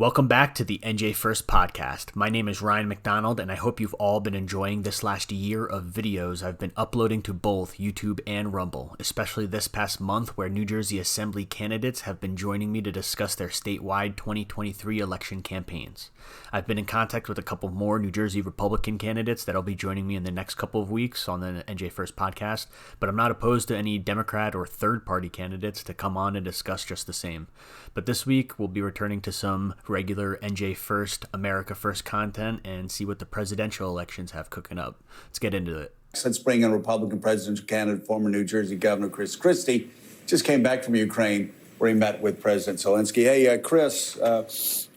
Welcome back to the NJ1ST podcast. My name is Ryan McDonald, and I hope you've all been enjoying this last year of videos I've been uploading to both YouTube and Rumble, especially this past month where New Jersey Assembly candidates have been joining me to discuss their statewide 2023 election campaigns. I've been in contact with a couple more New Jersey Republican candidates that'll be joining me in the next couple of weeks on the NJ1ST podcast, but I'm not opposed to any Democrat or third-party candidates to come on and discuss just the same. But this week, we'll be returning to some regular NJ1ST, America First content and see what the presidential elections have cooking up. Let's get into it. Let's bring in Republican presidential candidate, former New Jersey Governor Chris Christie. Just came back from Ukraine where he met with President Zelensky. Hey, Chris,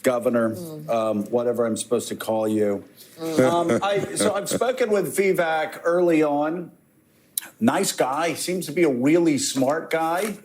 Governor, whatever I'm supposed to call you. So I've spoken with Vivek early on. Nice guy, seems to be a really smart guy.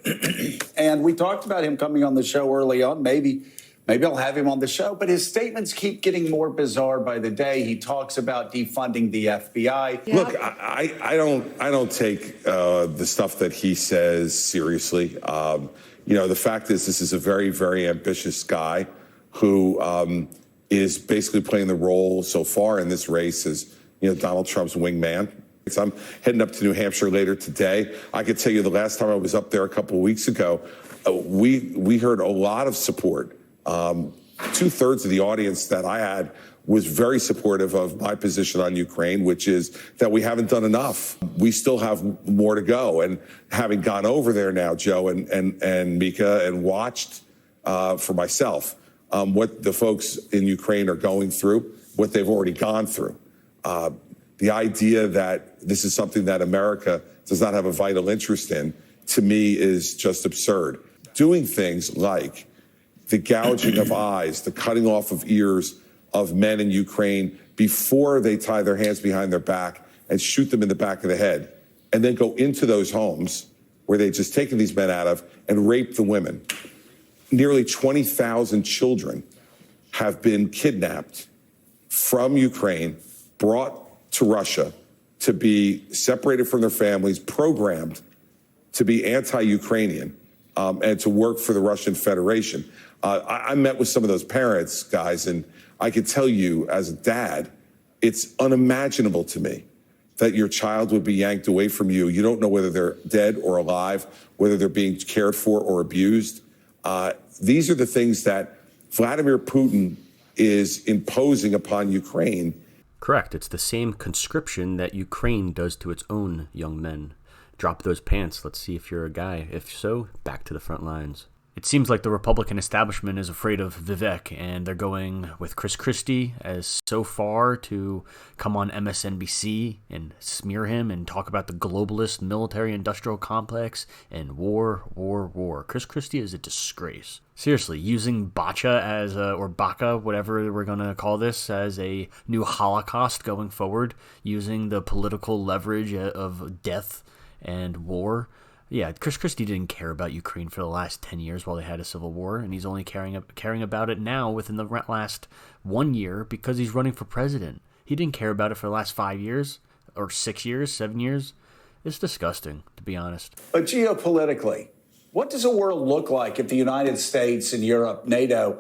And we talked about him coming on the show early on. Maybe I'll have him on the show. But his statements keep getting more bizarre by the day. He talks about defunding the FBI. Yeah. Look, I don't take the stuff that he says seriously. The fact is, this is a very, very ambitious guy who is basically playing the role so far in this race as Donald Trump's wingman. I'm heading up to New Hampshire later today. I could tell you the last time I was up there a couple of weeks ago, we heard a lot of support. 2/3 of the audience that I had was very supportive of my position on Ukraine, which is that we haven't done enough. We still have more to go. And having gone over there now, Joe and Mika, and watched for myself what the folks in Ukraine are going through, what they've already gone through. The idea that this is something that America does not have a vital interest in, to me, is just absurd. Doing things like the gouging of eyes, the cutting off of ears of men in Ukraine before they tie their hands behind their back and shoot them in the back of the head, and then go into those homes where they've just taken these men out of and rape the women. Nearly 20,000 children have been kidnapped from Ukraine, brought to Russia to be separated from their families, programmed to be anti-Ukrainian and to work for the Russian Federation. I met with some of those parents, guys, and I can tell you as a dad, it's unimaginable to me that your child would be yanked away from you. You don't know whether they're dead or alive, whether they're being cared for or abused. These are the things that Vladimir Putin is imposing upon Ukraine. Correct. It's the same conscription that Ukraine does to its own young men. Drop those pants. Let's see if you're a guy. If so, back to the front lines. It seems like the Republican establishment is afraid of Vivek, and they're going with Chris Christie as so far to come on MSNBC and smear him and talk about the globalist military-industrial complex and war. Chris Christie is a disgrace. Seriously, using Bacha or Baka, whatever we're going to call this, as a new Holocaust going forward, using the political leverage of death and war. Yeah, Chris Christie didn't care about Ukraine for the last 10 years while they had a civil war, and he's only caring about it now within the last 1 year because he's running for president. He didn't care about it for the last 5 years, or 6 years, 7 years. It's disgusting, to be honest. But geopolitically, what does the world look like if the United States and Europe, NATO,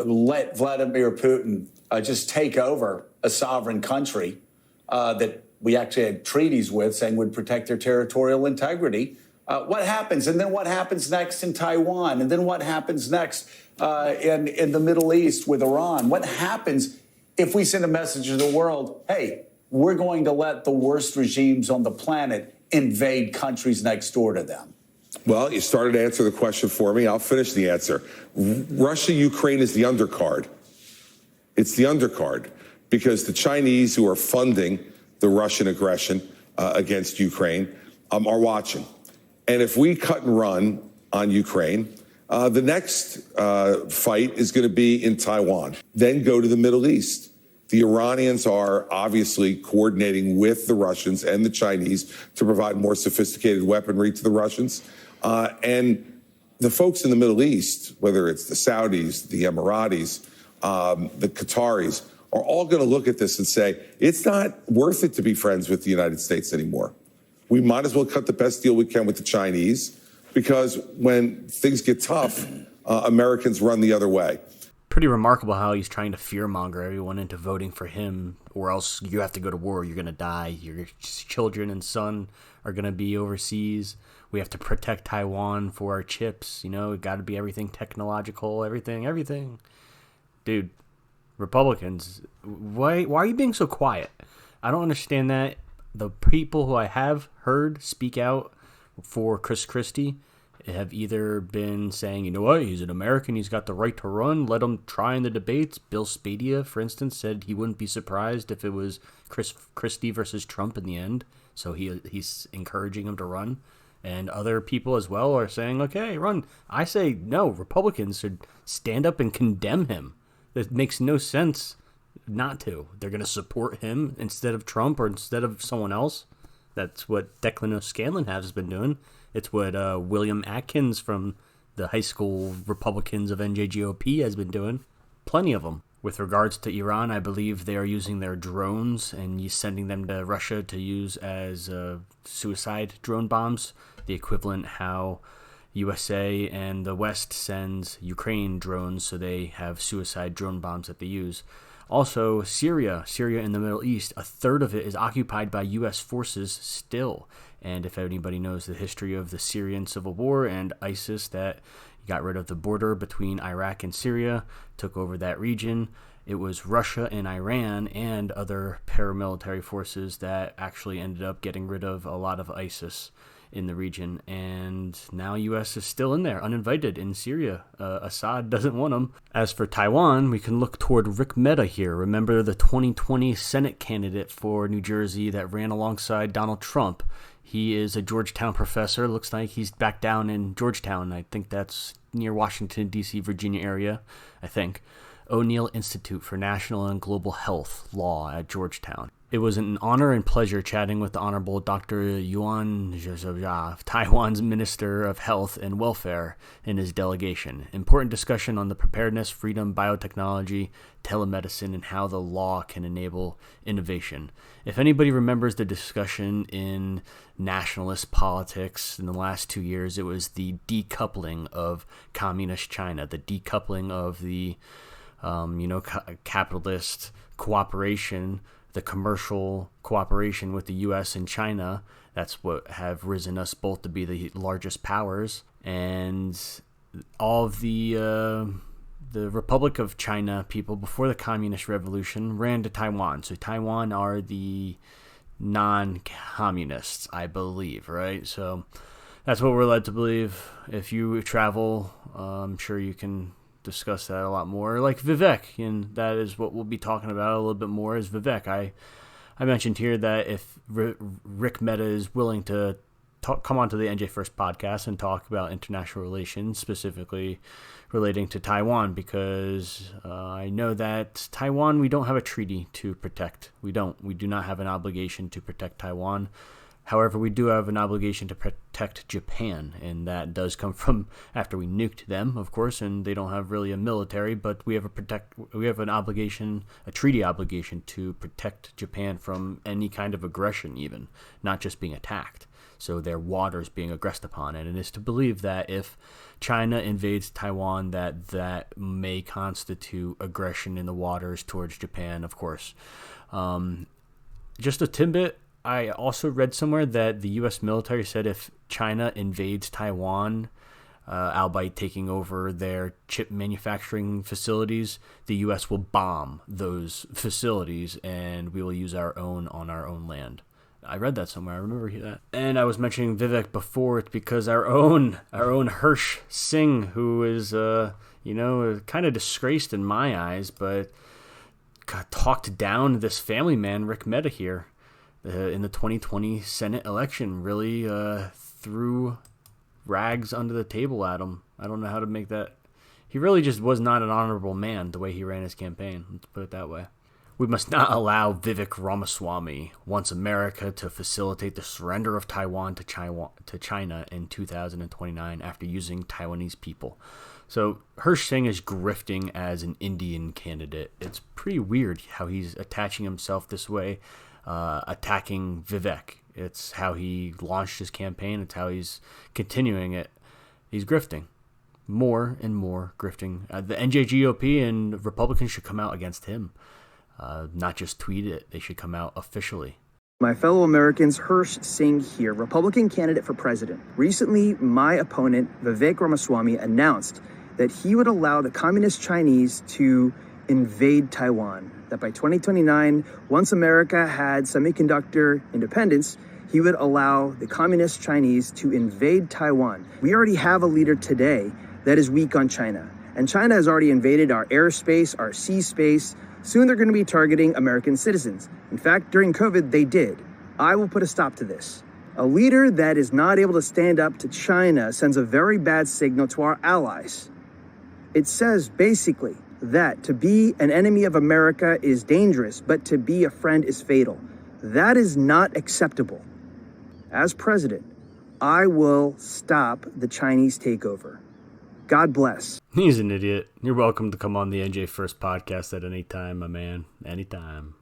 let Vladimir Putin just take over a sovereign country that we actually had treaties with saying would protect their territorial integrity? What happens? And then what happens next in Taiwan? And then what happens next in the Middle East with Iran? What happens if we send a message to the world, hey, we're going to let the worst regimes on the planet invade countries next door to them? Well, you started to answer the question for me. I'll finish the answer. Russia-Ukraine is the undercard. It's the undercard because the Chinese, who are funding the Russian aggression against Ukraine, are watching. And if we cut and run on Ukraine, the next fight is going to be in Taiwan, then go to the Middle East. The Iranians are obviously coordinating with the Russians and the Chinese to provide more sophisticated weaponry to the Russians. And the folks in the Middle East, whether it's the Saudis, the Emiratis, the Qataris, are all going to look at this and say, it's not worth it to be friends with the United States anymore. We might as well cut the best deal we can with the Chinese, because when things get tough, Americans run the other way. pretty remarkable how he's trying to fearmonger everyone into voting for him, or else you have to go to war, you're going to die, your children and son are going to be overseas, we have to protect Taiwan for our chips, it got to be everything technological, everything. Dude, Republicans, why are you being so quiet? I don't understand that. The people who I have heard speak out for Chris Christie have either been saying, you know what, he's an American, he's got the right to run, let him try in the debates. Bill Spadia, for instance, said he wouldn't be surprised if it was Chris Christie versus Trump in the end, so he's encouraging him to run. And other people as well are saying, okay, run. I say no, Republicans should stand up and condemn him. It makes no sense not to. They're going to support him instead of Trump or instead of someone else. That's what Declan O'Scanlan has been doing. It's what William Atkins from the high school Republicans of NJGOP has been doing. Plenty of them. With regards to Iran, I believe they are using their drones and sending them to Russia to use as suicide drone bombs, the equivalent how USA and the West sends Ukraine drones, so they have suicide drone bombs that they use. Also, Syria in the Middle East, a third of it is occupied by U.S. forces still. And if anybody knows the history of the Syrian civil war and ISIS that got rid of the border between Iraq and Syria, took over that region, it was Russia and Iran and other paramilitary forces that actually ended up getting rid of a lot of ISIS in the region. And now U.S. is still in there, uninvited in Syria. Assad doesn't want them. As for Taiwan, we can look toward Rick Mehta here. Remember the 2020 Senate candidate for New Jersey that ran alongside Donald Trump? He is a Georgetown professor. Looks like he's back down in Georgetown. I think that's near Washington, D.C., Virginia area, I think. O'Neill Institute for National and Global Health Law at Georgetown. It was an honor and pleasure chatting with the Honorable Dr. Yuan Zhezhia, Taiwan's Minister of Health and Welfare, and his delegation. Important discussion on the preparedness, freedom, biotechnology, telemedicine, and how the law can enable innovation. If anybody remembers the discussion in nationalist politics in the last 2 years, it was the decoupling of communist China, the decoupling of the capitalist cooperation, the commercial cooperation with the U.S. and China. That's what have risen us both to be the largest powers. And all of the Republic of China people before the Communist Revolution ran to Taiwan. So Taiwan are the non-communists, I believe, right? So that's what we're led to believe. If you travel, I'm sure you can discuss that a lot more, like Vivek, and that is what we'll be talking about a little bit more is Vivek. I mentioned here that if Rick Mehta is willing to come onto the NJ1ST podcast and talk about international relations, specifically relating to Taiwan, because I know that Taiwan, we don't have a treaty to protect. We do not have an obligation to protect Taiwan. However, we do have an obligation to protect Japan, and that does come from after we nuked them, of course, and they don't have really a military, but we have an obligation, a treaty obligation to protect Japan from any kind of aggression, even, not just being attacked. So their waters being aggressed upon, and it is to believe that if China invades Taiwan, that may constitute aggression in the waters towards Japan, of course. Just a tidbit. I also read somewhere that the U.S. military said if China invades Taiwan, albeit taking over their chip manufacturing facilities, the U.S. will bomb those facilities and we will use our own on our own land. I read that somewhere. I remember that. And I was mentioning Vivek before. It's because our own Hirsch Singh, who is kind of disgraced in my eyes, but got talked down this family man, Rick Mehta here. In the 2020 Senate election, really threw rags under the table at him. I don't know how to make that. He really just was not an honorable man the way he ran his campaign. Let's put it that way. We must not allow Vivek Ramaswamy wants America to facilitate the surrender of Taiwan to China in 2029 after using Taiwanese people. So Hirsch Singh is grifting as an Indian candidate. It's pretty weird how he's attaching himself this way. Attacking Vivek. It's how he launched his campaign. It's how he's continuing it. He's grifting. more and more grifting. The NJGOP and Republicans should come out against him, not just tweet it. They should come out officially. My fellow Americans, Hirsch Singh here, Republican candidate for president. Recently, my opponent, Vivek Ramaswamy, announced that he would allow the communist Chinese to invade Taiwan, that by 2029, once America had semiconductor independence, he would allow the communist Chinese to invade Taiwan. We already have a leader today that is weak on China, and China has already invaded our airspace, our sea space. Soon they're going to be targeting American citizens. In fact, during COVID, they did. I will put a stop to this. A leader that is not able to stand up to China sends a very bad signal to our allies. It says basically that to be an enemy of America is dangerous, but to be a friend is fatal. That is not acceptable. As president, I will stop the Chinese takeover. God bless. He's an idiot. You're welcome to come on the NJ1ST podcast at any time, my man. Anytime.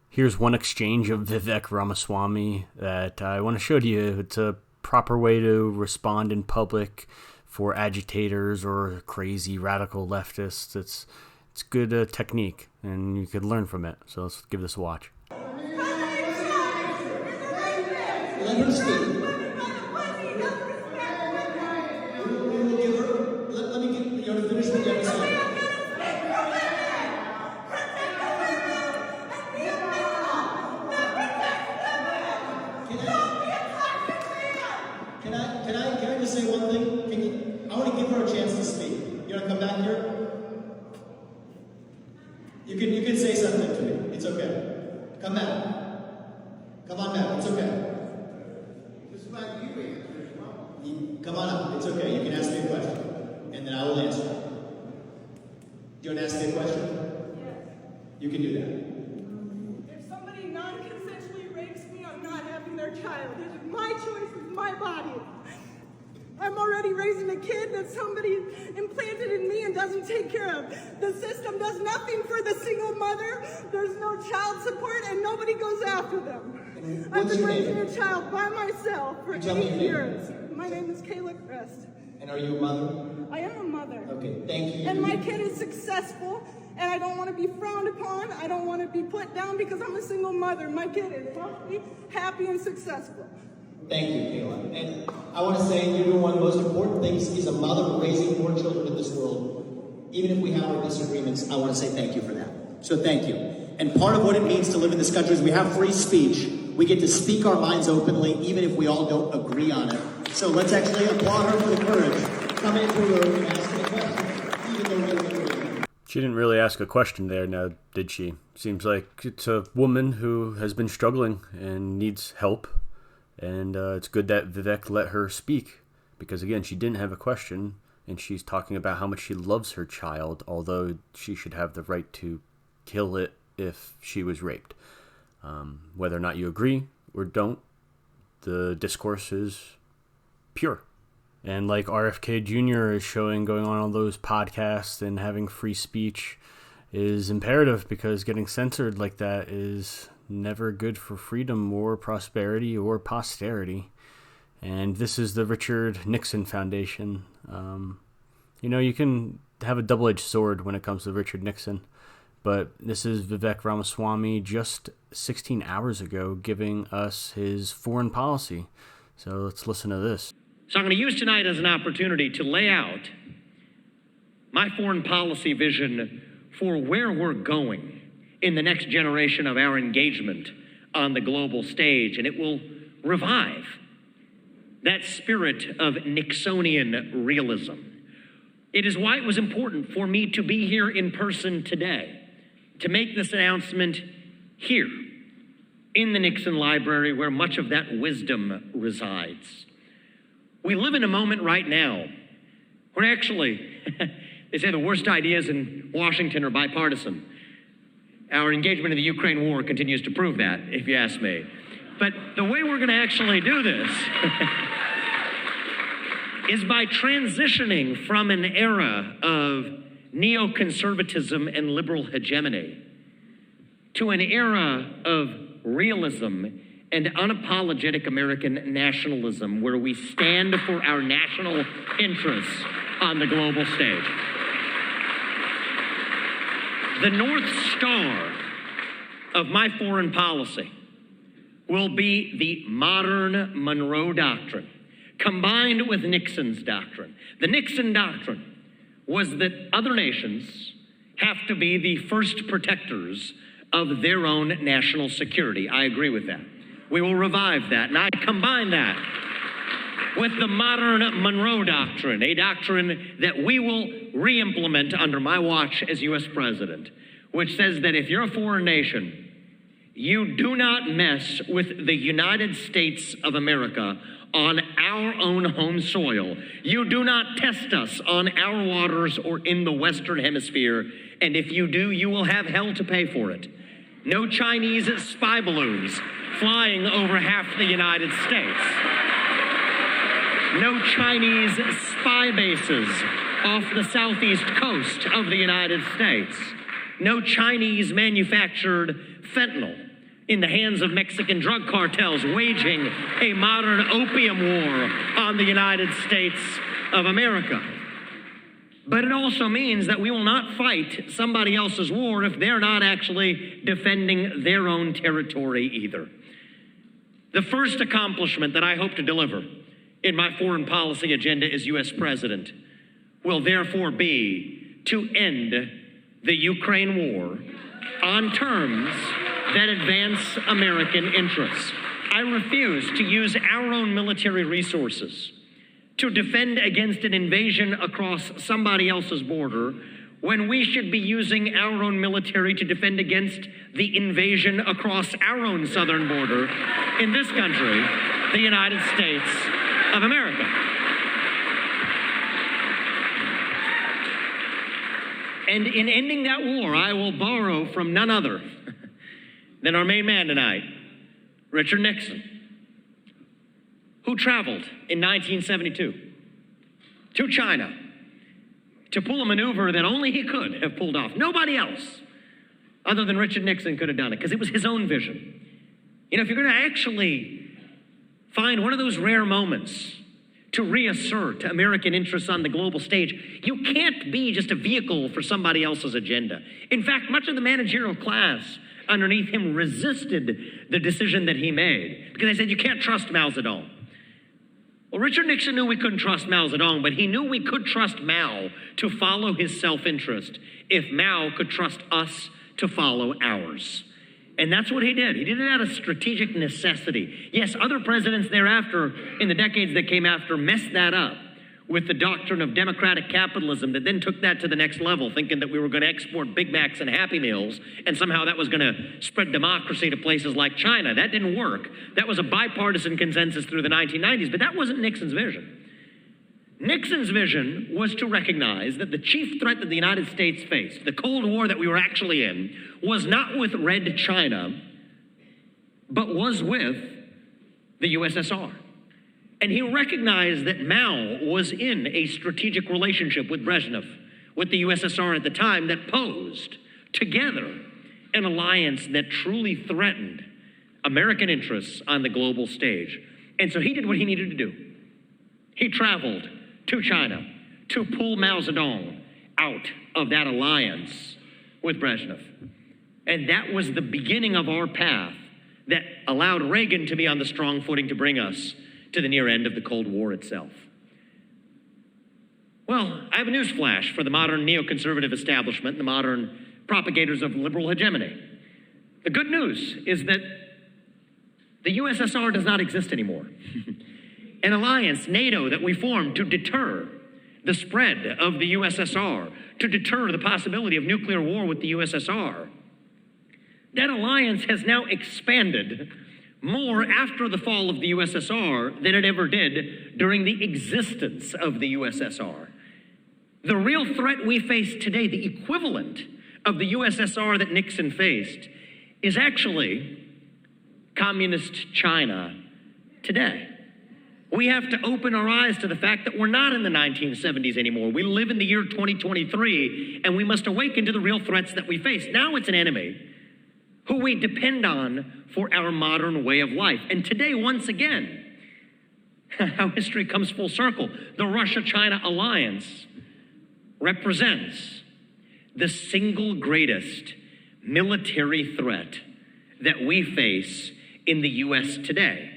Here's one exchange of Vivek Ramaswamy that I want to show to you. It's a proper way to respond in public for agitators or crazy radical leftists. It's good technique, and you could learn from it. So let's give this a watch. Let her speak. Let me get you to finish what you have to say. Can I just say one thing? I want to give her a chance to speak. You want to come back here? You can say something to me. It's okay. Come back. Come on back. It's okay. Come on up. It's okay. You can ask me a question, and then I will answer. Do you want to ask me a question? Yes. You can do that. If somebody non-consensually rapes me, I'm not having their child. It is my choice. It's my body. I'm already raising a kid that somebody implanted in me and doesn't take care of. The system does nothing for the single mother. There's no child support, and nobody goes after them. I've been raising a child by myself for 8 years. My name is Kayla Crest. And are you a mother? I am a mother. Okay, thank you. And my kid is successful, and I don't want to be frowned upon. I don't want to be put down because I'm a single mother. My kid is healthy, happy, and successful. Thank you, Kayla. And I want to say you're doing one of the most important things is a mother raising 4 children in this world. Even if we have our disagreements, I want to say thank you for that. So thank you. And part of what it means to live in this country is we have free speech. We get to speak our minds openly, even if we all don't agree on it. So let's actually applaud her for the courage coming into a room and asking a question, even though we don't agree. She didn't really ask a question there, now did she? Seems like it's a woman who has been struggling and needs help. And it's good that Vivek let her speak because, again, she didn't have a question, and she's talking about how much she loves her child, although she should have the right to kill it if she was raped. Whether or not you agree or don't, the discourse is pure. And like RFK Jr. is showing, going on all those podcasts and having free speech is imperative because getting censored like that is never good for freedom or prosperity or posterity. And this is the Richard Nixon Foundation. You can have a double-edged sword when it comes to Richard Nixon, but this is Vivek Ramaswamy just 16 hours ago giving us his foreign policy. So let's listen to this. So I'm going to use tonight as an opportunity to lay out my foreign policy vision for where we're going in the next generation of our engagement on the global stage, and it will revive that spirit of Nixonian realism. It is why it was important for me to be here in person today, to make this announcement here in the Nixon Library where much of that wisdom resides. We live in a moment right now where actually, they say the worst ideas in Washington are bipartisan. Our engagement in the Ukraine war continues to prove that, if you ask me. But the way we're going to actually do this is by transitioning from an era of neoconservatism and liberal hegemony to an era of realism and unapologetic American nationalism, where we stand for our national interests on the global stage. The North Star of my foreign policy will be the modern Monroe Doctrine, combined with Nixon's doctrine. The Nixon doctrine was that other nations have to be the first protectors of their own national security. I agree with that. We will revive that, and I combine that with the modern Monroe Doctrine, a doctrine that we will re-implement under my watch as U.S. President, which says that if you're a foreign nation, you do not mess with the United States of America on our own home soil. You do not test us on our waters or in the Western Hemisphere, and if you do, you will have hell to pay for it. No Chinese spy balloons flying over half the United States. No Chinese spy bases off the southeast coast of the United States. No Chinese manufactured fentanyl in the hands of Mexican drug cartels waging a modern opium war on the United States of America. But it also means that we will not fight somebody else's war if they're not actually defending their own territory either. The first accomplishment that I hope to deliver in my foreign policy agenda as U.S. President will therefore be to end the Ukraine war on terms that advance American interests. I refuse to use our own military resources to defend against an invasion across somebody else's border when we should be using our own military to defend against the invasion across our own southern border in this country, the United States of America. And in ending that war, I will borrow from none other than our main man tonight, Richard Nixon, who traveled in 1972 to China to pull a maneuver that only he could have pulled off. Nobody else other than Richard Nixon could have done it, because it was his own vision. You know, if you're going to actually find one of those rare moments to reassert American interests on the global stage, you can't be just a vehicle for somebody else's agenda. In fact, much of the managerial class underneath him resisted the decision that he made because they said, you can't trust Mao Zedong. Well, Richard Nixon knew we couldn't trust Mao Zedong, but he knew we could trust Mao to follow his self-interest if Mao could trust us to follow ours. And that's what he did. He did it out of strategic necessity. Yes, other presidents thereafter, in the decades that came after, messed that up with the doctrine of democratic capitalism that then took that to the next level, thinking that we were going to export Big Macs and Happy Meals, and somehow that was going to spread democracy to places like China. That didn't work. That was a bipartisan consensus through the 1990s, but that wasn't Nixon's vision. Nixon's vision was to recognize that the chief threat that the United States faced, the Cold War that we were actually in, was not with Red China, but was with the USSR. And he recognized that Mao was in a strategic relationship with Brezhnev, with the USSR at the time, that posed together an alliance that truly threatened American interests on the global stage. And so he did what he needed to do. He traveled to China to pull Mao Zedong out of that alliance with Brezhnev. And that was the beginning of our path that allowed Reagan to be on the strong footing to bring us to the near end of the Cold War itself. Well, I have a news flash for the modern neoconservative establishment, the modern propagators of liberal hegemony. The good news is that the USSR does not exist anymore. An alliance, NATO, that we formed to deter the spread of the USSR, to deter the possibility of nuclear war with the USSR, that alliance has now expanded more after the fall of the USSR than it ever did during the existence of the USSR. The real threat we face today, the equivalent of the USSR that Nixon faced, is actually communist China today. We have to open our eyes to the fact that we're not in the 1970s anymore. We live in the year 2023, and we must awaken to the real threats that we face. Now it's an enemy who we depend on for our modern way of life. And today, once again, how history comes full circle, the Russia-China alliance represents the single greatest military threat that we face in the U.S. today.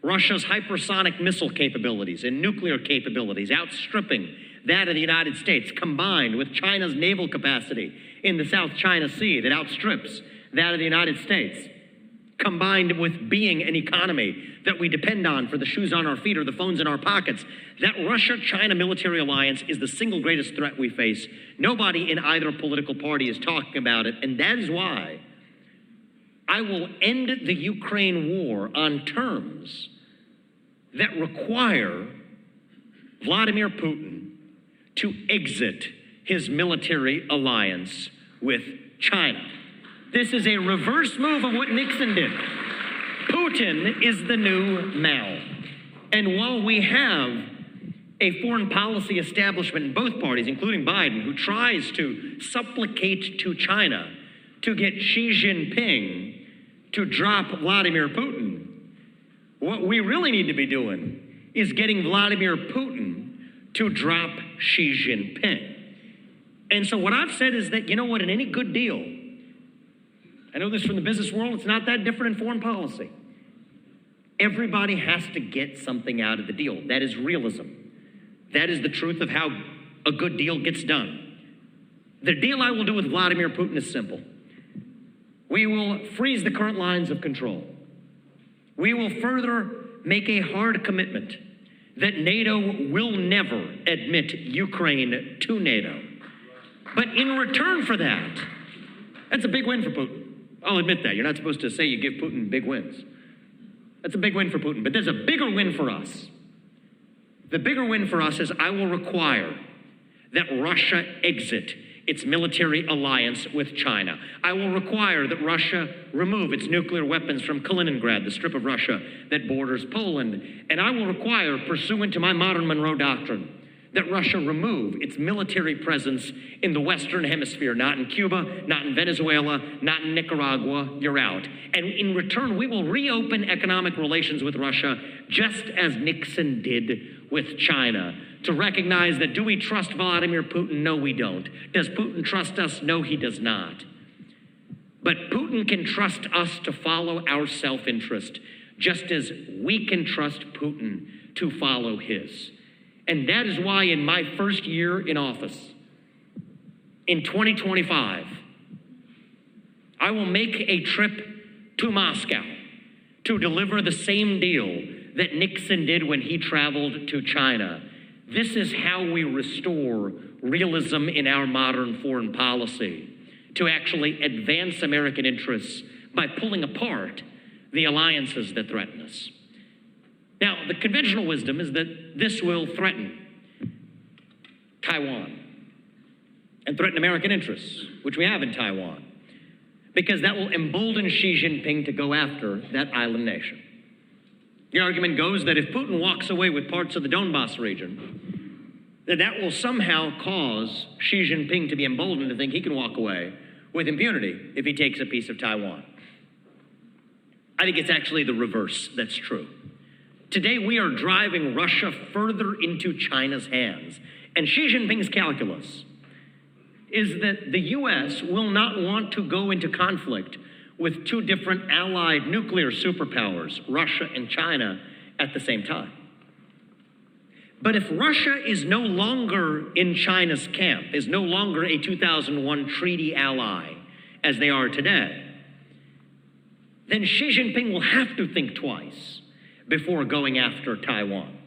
Russia's hypersonic missile capabilities and nuclear capabilities outstripping that of the United States, combined with China's naval capacity in the South China Sea that outstrips that of the United States, combined with being an economy that we depend on for the shoes on our feet or the phones in our pockets, that Russia-China military alliance is the single greatest threat we face. Nobody in either political party is talking about it, and that is why I will end the Ukraine war on terms that require Vladimir Putin to exit his military alliance with China. This is a reverse move of what Nixon did. Putin is the new Mao. And while we have a foreign policy establishment in both parties, including Biden, who tries to supplicate to China to get Xi Jinping to drop Vladimir Putin, what we really need to be doing is getting Vladimir Putin to drop Xi Jinping. And so what I've said is that, you know what, in any good deal, I know this from the business world, it's not that different in foreign policy. Everybody has to get something out of the deal. That is realism. That is the truth of how a good deal gets done. The deal I will do with Vladimir Putin is simple. We will freeze the current lines of control. We will further make a hard commitment that NATO will never admit Ukraine to NATO. But in return for that, that's a big win for Putin. I'll admit that. You're not supposed to say you give Putin big wins. That's a big win for Putin. But there's a bigger win for us. The bigger win for us is I will require that Russia exit its military alliance with China. I will require that Russia remove its nuclear weapons from Kaliningrad, the strip of Russia that borders Poland. And I will require, pursuant to my modern Monroe Doctrine, that Russia remove its military presence in the Western Hemisphere, not in Cuba, not in Venezuela, not in Nicaragua. You're out. And in return, we will reopen economic relations with Russia, just as Nixon did with China, to recognize that, do we trust Vladimir Putin? No, we don't. Does Putin trust us? No, he does not. But Putin can trust us to follow our self-interest, just as we can trust Putin to follow his. And that is why in my first year in office, in 2025, I will make a trip to Moscow to deliver the same deal that Nixon did when he traveled to China. This is how we restore realism in our modern foreign policy, to actually advance American interests by pulling apart the alliances that threaten us. Now, the conventional wisdom is that this will threaten Taiwan and threaten American interests, which we have in Taiwan, because that will embolden Xi Jinping to go after that island nation. The argument goes that if Putin walks away with parts of the Donbass region, that will somehow cause Xi Jinping to be emboldened to think he can walk away with impunity if he takes a piece of Taiwan. I think it's actually the reverse that's true. Today, we are driving Russia further into China's hands. And Xi Jinping's calculus is that the U.S. will not want to go into conflict with two different allied nuclear superpowers, Russia and China, at the same time. But if Russia is no longer in China's camp, is no longer a 2001 treaty ally, as they are today, then Xi Jinping will have to think twice before going after Taiwan.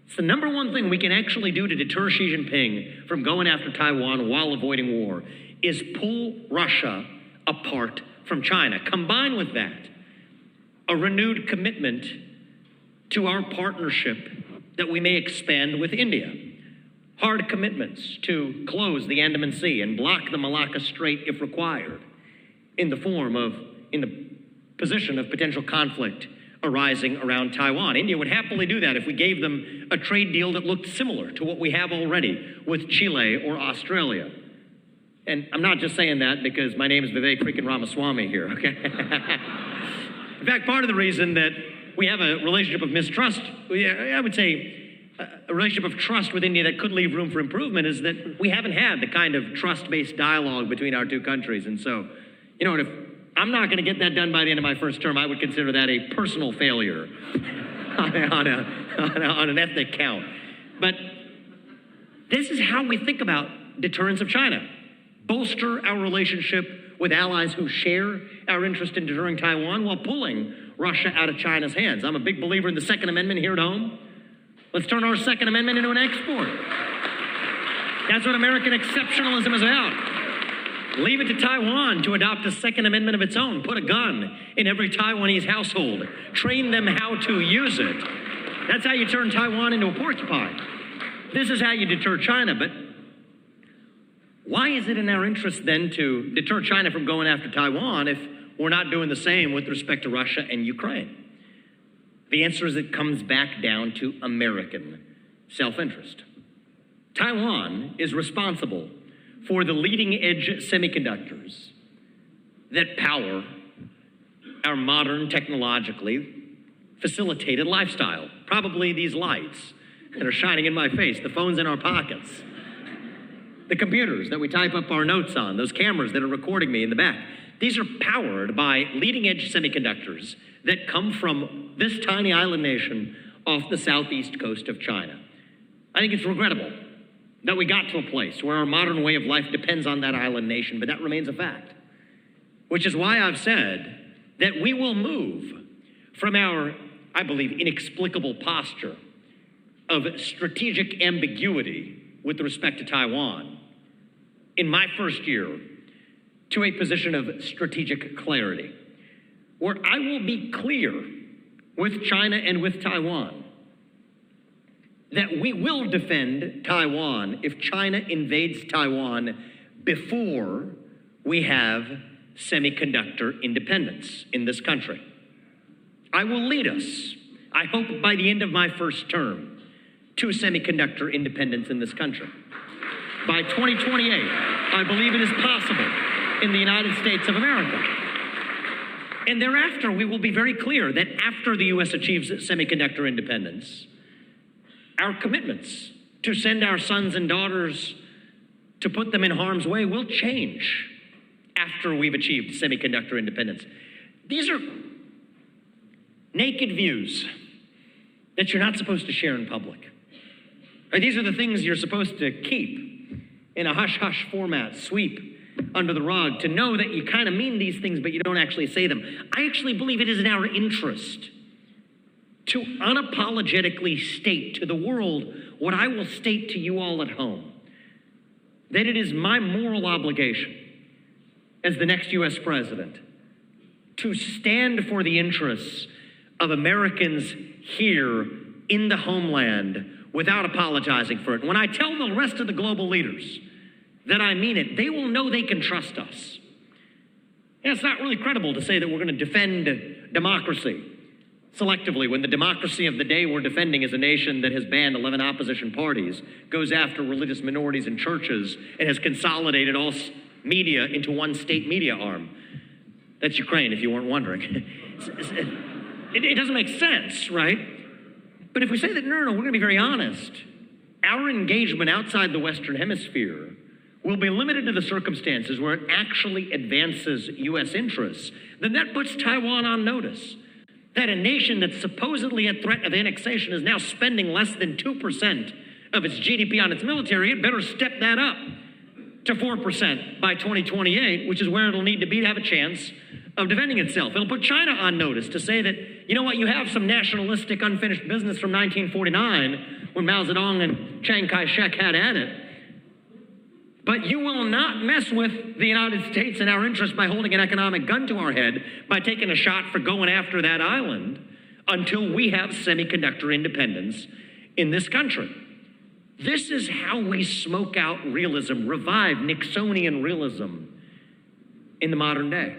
It's the number one thing we can actually do to deter Xi Jinping from going after Taiwan while avoiding war, is pull Russia apart from China. Combine with that a renewed commitment to our partnership that we may expand with India. Hard commitments to close the Andaman Sea and block the Malacca Strait if required, in the position of potential conflict arising around Taiwan. India would happily do that if we gave them a trade deal that looked similar to what we have already with Chile or Australia. And I'm not just saying that because my name is Vivek freaking Ramaswamy here, okay? In fact, part of the reason that we have a relationship of mistrust, I would say a relationship of trust with India that could leave room for improvement is that we haven't had the kind of trust-based dialogue between our two countries. And so, you know what, if I'm not going to get that done by the end of my first term, I would consider that a personal failure on an ethnic count. But this is how we think about deterrence of China. Bolster our relationship with allies who share our interest in deterring Taiwan while pulling Russia out of China's hands. I'm a big believer in the Second Amendment here at home. Let's turn our Second Amendment into an export. That's what American exceptionalism is about. Leave it to Taiwan to adopt a Second Amendment of its own. Put a gun in every Taiwanese household. Train them how to use it. That's how you turn Taiwan into a porcupine. This is how you deter China. But why is it in our interest then to deter China from going after Taiwan if we're not doing the same with respect to Russia and Ukraine? The answer is it comes back down to American self-interest. Taiwan is responsible for the leading-edge semiconductors that power our modern, technologically facilitated lifestyle. Probably these lights that are shining in my face, the phones in our pockets, the computers that we type up our notes on, those cameras that are recording me in the back. These are powered by leading-edge semiconductors that come from this tiny island nation off the southeast coast of China. I think it's regrettable that we got to a place where our modern way of life depends on that island nation, but that remains a fact. Which is why I've said that we will move from our, I believe, inexplicable posture of strategic ambiguity with respect to Taiwan in my first year to a position of strategic clarity, where I will be clear with China and with Taiwan that we will defend Taiwan if China invades Taiwan before we have semiconductor independence in this country. I will lead us, I hope by the end of my first term, to semiconductor independence in this country. By 2028, I believe it is possible in the United States of America. And thereafter, we will be very clear that after the U.S. achieves semiconductor independence, our commitments to send our sons and daughters to put them in harm's way will change after we've achieved semiconductor independence. These are naked views that you're not supposed to share in public. Or these are the things you're supposed to keep in a hush-hush format, sweep under the rug, to know that you kind of mean these things, but you don't actually say them. I actually believe it is in our interest to unapologetically state to the world what I will state to you all at home, that it is my moral obligation as the next U.S. president to stand for the interests of Americans here in the homeland without apologizing for it. When I tell the rest of the global leaders that I mean it, they will know they can trust us. And it's not really credible to say that we're going to defend democracy selectively when the democracy of the day we're defending is a nation that has banned 11 opposition parties, goes after religious minorities and churches, and has consolidated all media into one state media arm. That's Ukraine, if you weren't wondering. It doesn't make sense, right? But if we say that, no, we're going to be very honest. Our engagement outside the Western Hemisphere will be limited to the circumstances where it actually advances U.S. interests. Then that puts Taiwan on notice that a nation that's supposedly at threat of annexation is now spending less than 2% of its GDP on its military. It better step that up to 4% by 2028, which is where it'll need to be to have a chance of defending itself. It'll put China on notice to say that, you know what, you have some nationalistic unfinished business from 1949 when Mao Zedong and Chiang Kai-shek had at it. But you will not mess with the United States and our interests by holding an economic gun to our head, by taking a shot for going after that island, until we have semiconductor independence in this country. This is how we smoke out realism, revive Nixonian realism in the modern day.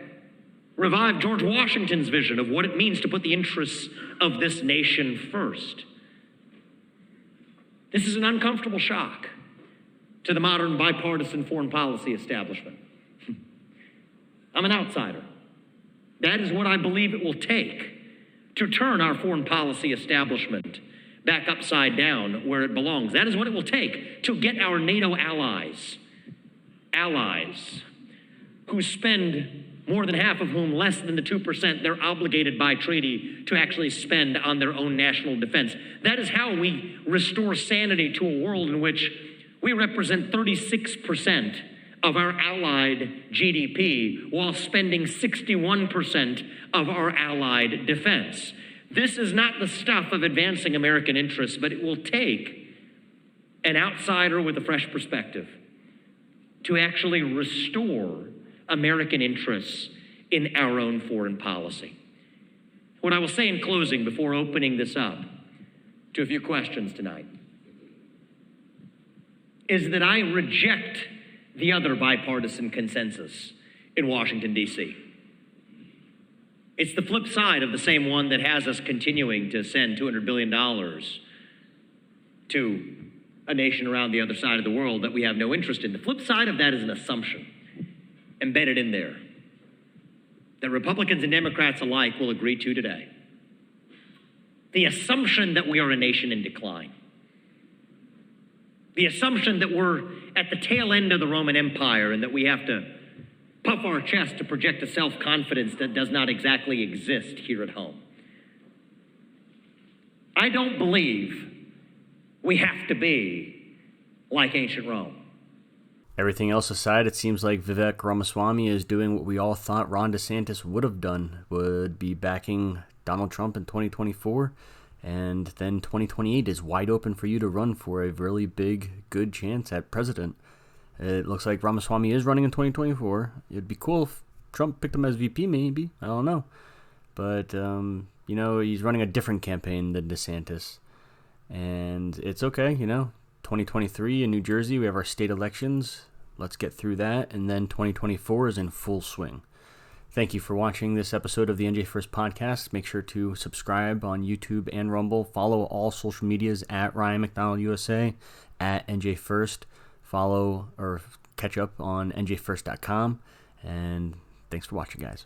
Revive George Washington's vision of what it means to put the interests of this nation first. This is an uncomfortable shock to the modern bipartisan foreign policy establishment. I'm an outsider. That is what I believe it will take to turn our foreign policy establishment back upside down where it belongs. That is what it will take to get our NATO allies who spend, more than half of whom less than the 2% they're obligated by treaty to actually spend on their own national defense. That is how we restore sanity to a world in which we represent 36% of our allied GDP while spending 61% of our allied defense. This is not the stuff of advancing American interests, but it will take an outsider with a fresh perspective to actually restore American interests in our own foreign policy. What I will say in closing before opening this up to a few questions tonight is that I reject the other bipartisan consensus in Washington, D.C. It's the flip side of the same one that has us continuing to send $200 billion to a nation around the other side of the world that we have no interest in. The flip side of that is an assumption embedded in there that Republicans and Democrats alike will agree to today. The assumption that we are a nation in decline. The assumption that we're at the tail end of the Roman Empire and that we have to puff our chest to project a self-confidence that does not exactly exist here at home. I don't believe we have to be like ancient Rome. Everything else aside, it seems like Vivek Ramaswamy is doing what we all thought Ron DeSantis would have done, would be backing Donald Trump in 2024, and then 2028 is wide open for you to run for a really big, good chance at president. It looks like Ramaswamy is running in 2024. It'd be cool if Trump picked him as VP, maybe. I don't know. But, he's running a different campaign than DeSantis. And it's okay, 2023 in New Jersey, we have our state elections. Let's get through that. And then 2024 is in full swing. Thank you for watching this episode of the NJ1ST podcast. Make sure to subscribe on YouTube and Rumble. Follow all social medias at Ryan McDonald USA, at NJ1ST. Follow or catch up on NJ1ST.com. And thanks for watching, guys.